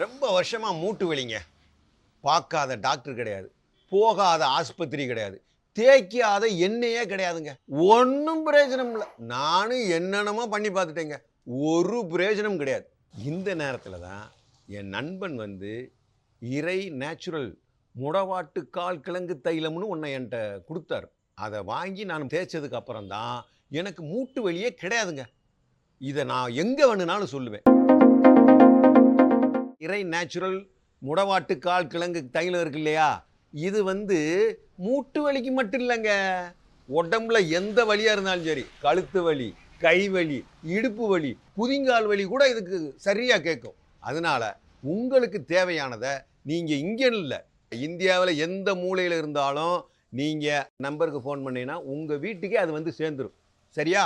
ரொம்ப வருஷமாக மூட்டு வலிங்க. பார்க்காத டாக்டர் கிடையாது, போகாத ஆஸ்பத்திரி கிடையாது, தேய்க்காத எண்ணெயே கிடையாதுங்க. ஒன்றும் பிரயோஜனம் இல்லை. நானும் என்னென்னமோ பண்ணி பார்த்துட்டேங்க, ஒரு பிரயோஜனம் கிடையாது. இந்த நேரத்தில் தான் என் நண்பன் வந்து இறை நேச்சுரல் முடவாட்டு கால் கிழங்கு தைலம்னு ஒன்றை என்கிட்ட கொடுத்தாரு. அதை வாங்கி நான் தேய்ச்சதுக்கு அப்புறம் தான் எனக்கு மூட்டு வலியே கிடையாதுங்க. இதை நான் எங்கே வேணுனாலும் சொல்லுவேன். இறை நேச்சுரல் முடவாட்டு கால் கிழங்கு தைலம் இருக்கு இல்லையா, இது வந்து மூட்டு வலிக்கு மட்டும் இல்லைங்க, உடம்புல எந்த வலியாக இருந்தாலும் சரி, கழுத்து வலி, கை வலி, இடுப்பு வலி, குதிங்கால் வலி கூட இதுக்கு சரியாக கேட்கும். அதனால உங்களுக்கு தேவையானதை நீங்கள் இங்கே இல்லை, இந்தியாவில் எந்த மூலையில் இருந்தாலும் நீங்கள் நம்பருக்கு ஃபோன் பண்ணீங்கன்னா உங்கள் வீட்டுக்கே அது வந்து சேர்ந்துடும். சரியா?